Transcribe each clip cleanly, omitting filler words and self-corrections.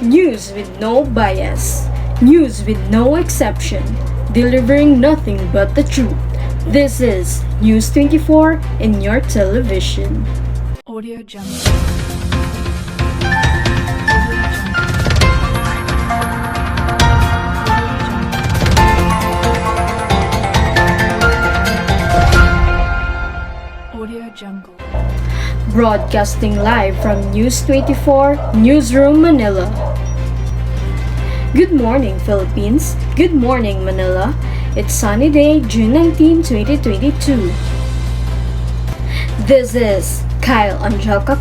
News with no bias. News with no exception. Delivering nothing but the truth. This is News 24 in your television. Audio Jungle. Audio Jungle. Broadcasting live from News 24 Newsroom Manila. Good morning, Philippines. Good morning, Manila. It's sunny day, June 19, 2022. This is Kyle Angelica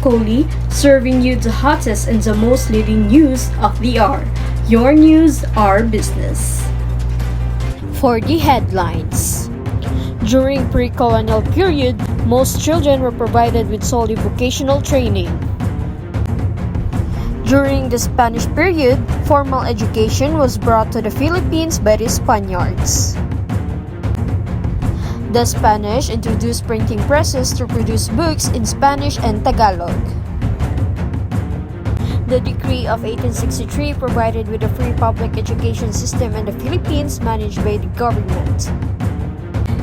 serving you the hottest and the most leading news of the hour. Your news, our business. For the headlines. During pre-colonial period, most children were provided with solely vocational training. During the Spanish period, formal education was brought to the Philippines by the Spaniards. The Spanish introduced printing presses to produce books in Spanish and Tagalog. The Decree of 1863 provided with a free public education system in the Philippines managed by the government.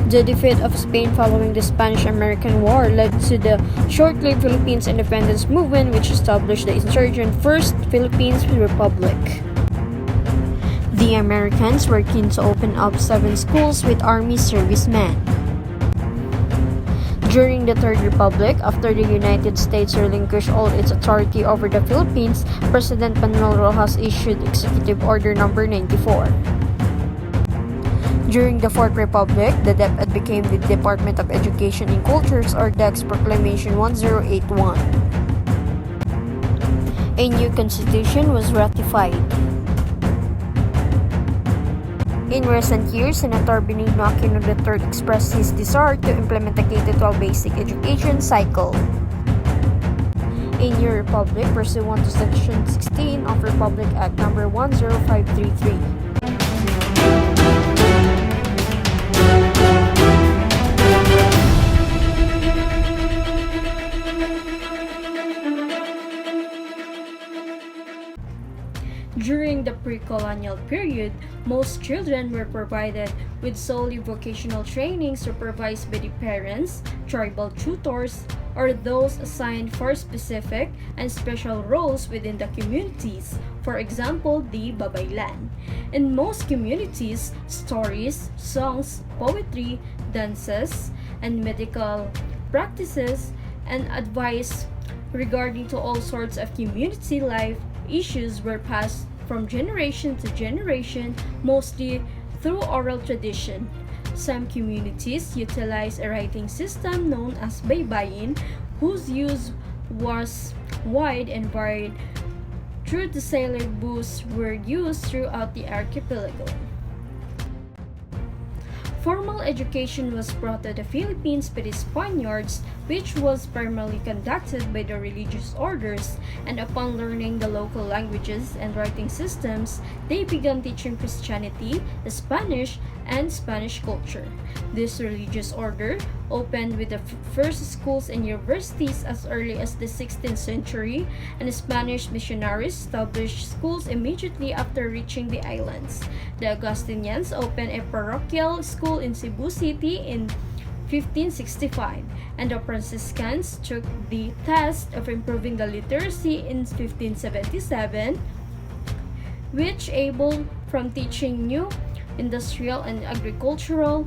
The defeat of Spain following the Spanish-American War led to the short-lived Philippines independence movement, which established the insurgent First Philippines Republic. The Americans were keen to open up 7 schools with Army servicemen. During the Third Republic, after the United States relinquished all its authority over the Philippines, President Manuel Rojas issued Executive Order No. 94. During the Fourth Republic, the DepEd became the Department of Education and Cultures, or DEC's Proclamation 1081. A new constitution was ratified. In recent years, Senator Benigno Aquino III expressed his desire to implement the K-12 basic education cycle. A new republic pursuant to Section 16 of Republic Act No. 10533. During the pre-colonial period, most children were provided with solely vocational training supervised by the parents, tribal tutors, or those assigned for specific and special roles within the communities, for example, the babaylan. In most communities, stories, songs, poetry, dances, and medical practices and advice regarding to all sorts of community life issues were passed from generation to generation, mostly through oral tradition. Some communities utilize a writing system known as baybayin, whose use was wide and varied through the syllabus were used throughout the archipelago. Formal education was brought to the Philippines by the Spaniards, which was primarily conducted by the religious orders, and upon learning the local languages and writing systems, they began teaching Christianity, Spanish, and Spanish culture. This religious order opened with the first schools and universities as early as the 16th century, and Spanish missionaries established schools immediately after reaching the islands. The Augustinians opened a parochial school in Cebu City in 1565, and the Franciscans took the task of improving the literacy in 1577, which able from teaching new industrial and agricultural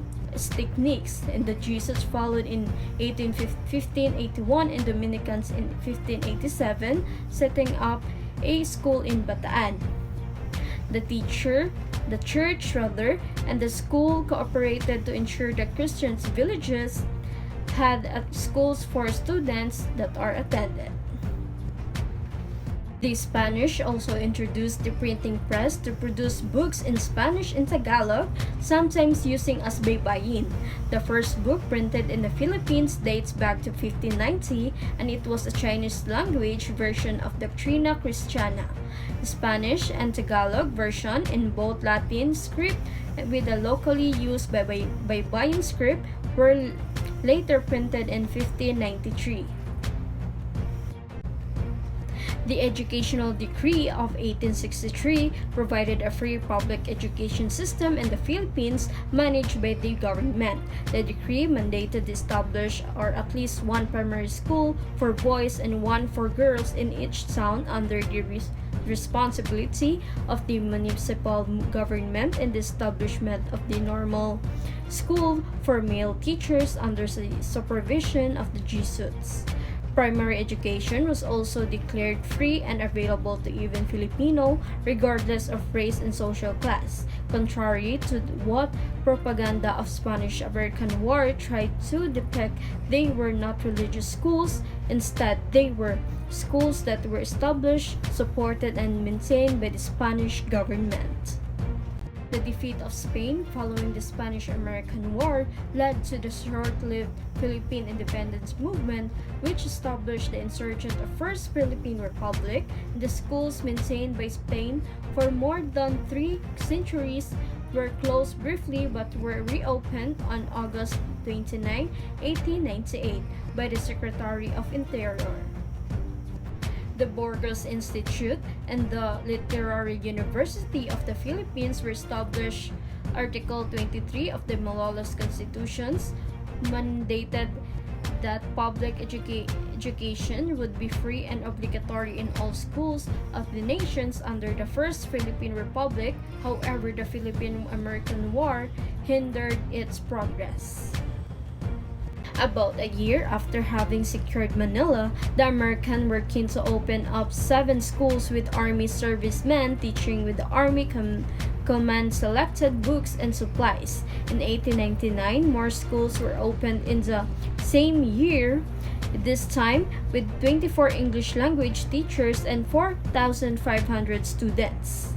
techniques, and the Jesuits followed in 1581 and Dominicans in 1587, setting up a school in Bataan. The church, and the school cooperated to ensure that Christians' villages had schools for students that are attended. The Spanish also introduced the printing press to produce books in Spanish and Tagalog, sometimes using as baybayin. The first book printed in the Philippines dates back to 1590, and it was a Chinese language version of Doctrina Christiana. The Spanish and Tagalog version in both Latin script with the locally used baybayin script were later printed in 1593. The Educational Decree of 1863 provided a free public education system in the Philippines managed by the government. The decree mandated the establish or at least one primary school for boys and one for girls in each town under the responsibility of the municipal government and the establishment of the normal school for male teachers under the supervision of the Jesuits. Primary education was also declared free and available to even Filipino, regardless of race and social class, contrary to what propaganda of Spanish-American War tried to depict. They were not religious schools. Instead, they were schools that were established, supported, and maintained by the Spanish government. The defeat of Spain following the Spanish-American War led to the short-lived Philippine independence movement, which established the insurgent of First Philippine Republic. The schools maintained by Spain for more than 3 centuries were closed briefly but were reopened on August 29, 1898 by the Secretary of Interior. The Burgos Institute and the Literary University of the Philippines were established. Article 23 of the Malolos Constitutions mandated that public education would be free and obligatory in all schools of the nations under the First Philippine Republic. However, the Philippine-American War hindered its progress. About a year after having secured Manila, the Americans were keen to open up 7 schools with Army servicemen teaching with the Army Command selected books and supplies. In 1899, more schools were opened in the same year, this time with 24 English language teachers and 4,500 students.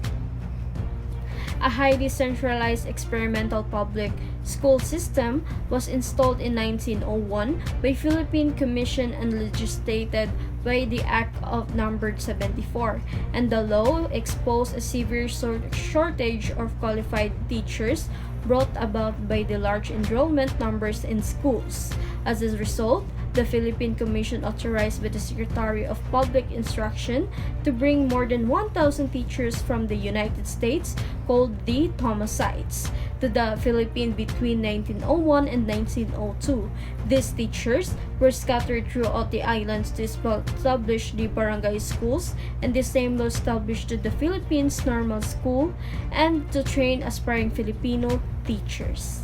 A highly centralized experimental public school system was installed in 1901 by Philippine Commission and legislated by the Act of Number 74, and the law exposed a severe shortage of qualified teachers brought about by the large enrollment numbers in schools. As a result, the Philippine Commission authorized by the Secretary of Public Instruction to bring more than 1,000 teachers from the United States, called the Thomasites, to the Philippines between 1901 and 1902. These teachers were scattered throughout the islands to establish the barangay schools, and the same law established the Philippines Normal School and to train aspiring Filipino teachers.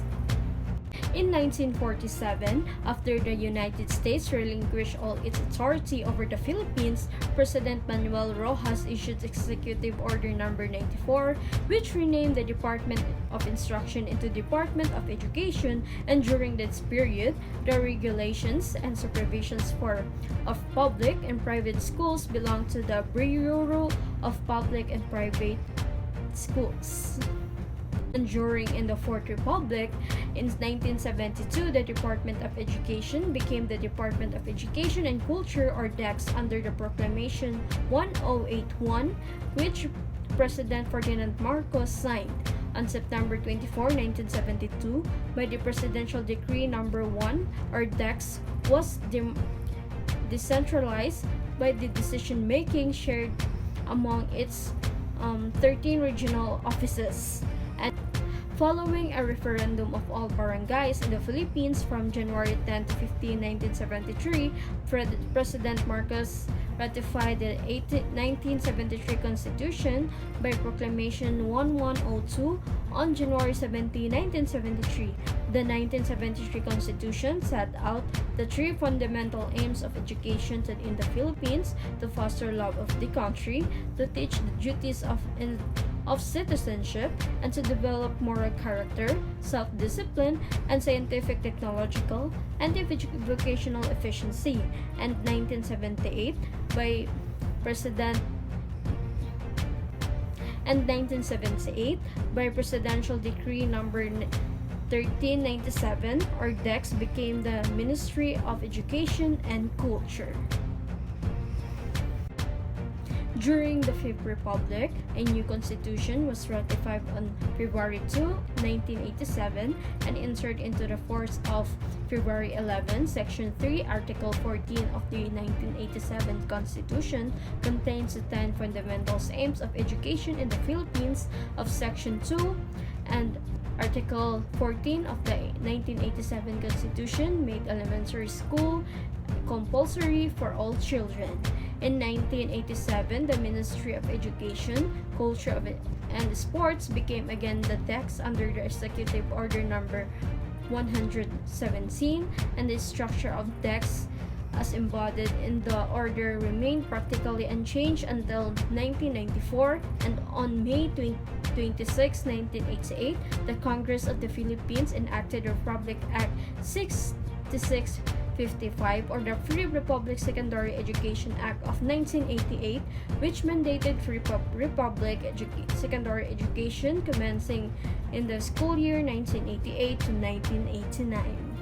In 1947, after the United States relinquished all its authority over the Philippines, President Manuel Rojas issued Executive Order No. 94, which renamed the Department of Instruction into Department of Education, and during this period, the regulations and supervisions of public and private schools belonged to the Bureau of Public and Private Schools. During in the Fourth Republic, in 1972, the Department of Education became the Department of Education and Culture, or DEX, under the Proclamation 1081, which President Ferdinand Marcos signed on September 24, 1972. By the Presidential Decree No. 1, or DEX was decentralized by the decision-making shared among its 13 regional offices. And following a referendum of all barangays in the Philippines from January 10 to 15, 1973, President Marcos ratified the 1973 Constitution by Proclamation 1102 on January 17, 1973. The 1973 Constitution set out the 3 fundamental aims of education in the Philippines: to foster love of the country, to teach the duties of citizenship, and to develop moral character, self-discipline, and scientific, technological, and vocational efficiency. And 1978 by Presidential Decree No. 1397, or DEX, became the Ministry of Education and Culture. During the Fifth Republic, a new constitution was ratified on February 2, 1987 and entered into the force of February 11. Section 3, Article 14 of the 1987 Constitution contains the 10 fundamental aims of education in the Philippines of Section 2, and Article 14 of the 1987 Constitution made elementary school compulsory for all children. In 1987, the Ministry of Education, Culture and Sports became again the DEX under the Executive Order Number 117, and the structure of DEX as embodied in the order remained practically unchanged until 1994, and on May 26, 1988, the Congress of the Philippines enacted the Republic Act 6655, or the Free Republic Secondary Education Act of 1988, which mandated free public secondary education commencing in the school year 1988 to 1989.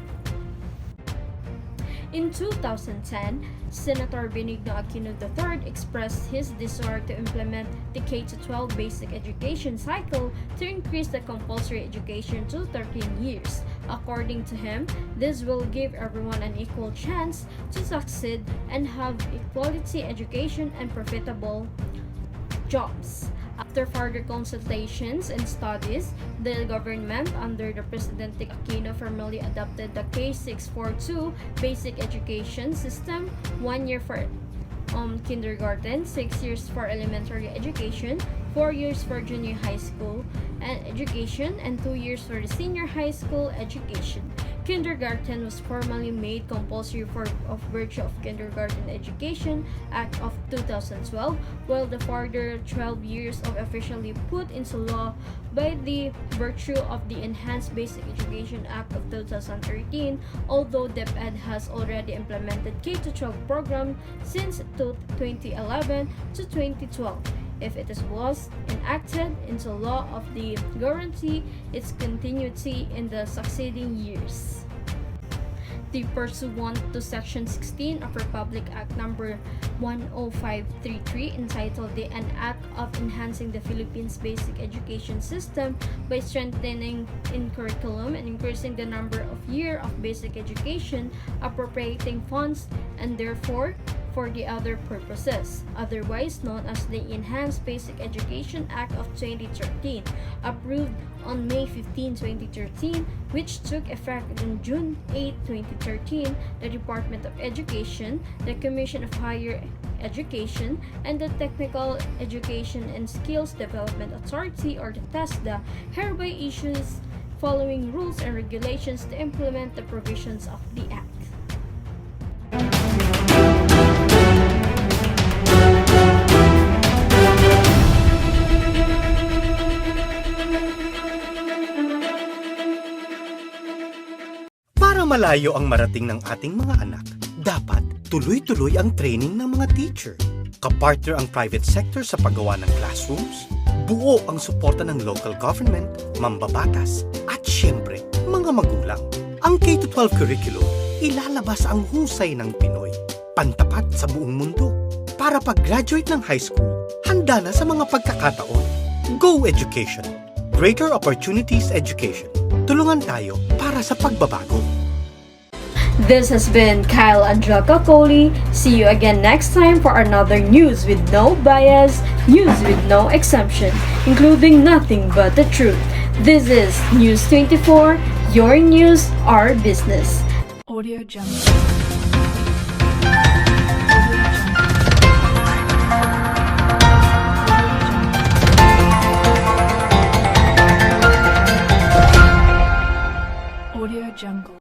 In 2010, Senator Benigno Aquino III expressed his desire to implement the K-12 basic education cycle to increase the compulsory education to 13 years. According to him, this will give everyone an equal chance to succeed and have equality education and profitable jobs. After further consultations and studies, the government under the President Aquino formally adopted the K-642 basic education system, 1 year for kindergarten, 6 years for elementary education, 4 years for junior high school education, and 2 years for the senior high school education. Kindergarten was formally made compulsory of virtue of Kindergarten Education Act of 2012, while the further 12 years of officially put into law by the virtue of the Enhanced Basic Education Act of 2013, although DepEd has already implemented K-12 program since 2011 to 2012. If it was enacted into law of the guarantee its continuity in the succeeding years. The pursuant to Section 16 of Republic Act Number 10533 entitled the An Act of Enhancing the Philippines Basic Education System by strengthening in curriculum and increasing the number of years of basic education, appropriating funds, and therefore for the other purposes, otherwise known as the Enhanced Basic Education Act of 2013, approved on May 15, 2013, which took effect on June 8, 2013, the Department of Education, the Commission of Higher Education, and the Technical Education and Skills Development Authority, or the TESDA, hereby issues following rules and regulations to implement the provisions of the Act. Para malayo ang marating ng ating mga anak, dapat tuloy-tuloy ang training ng mga teacher. Kapartner ang private sector sa paggawa ng classrooms, buo ang suporta ng local government, mambabatas, at syempre, mga magulang. Ang K-12 curriculum, ilalabas ang husay ng Pinoy, pantapat sa buong mundo. Para pag-graduate ng high school, handa na sa mga pagkakataon. Go Education! Greater Opportunities Education. Tulungan tayo para sa pagbabago. This has been Kyle Angelica. See you again next time for another news with no bias, news with no exemption, including nothing but the truth. This is News 24, your news, our business. Audio Jungle. Audio Jungle.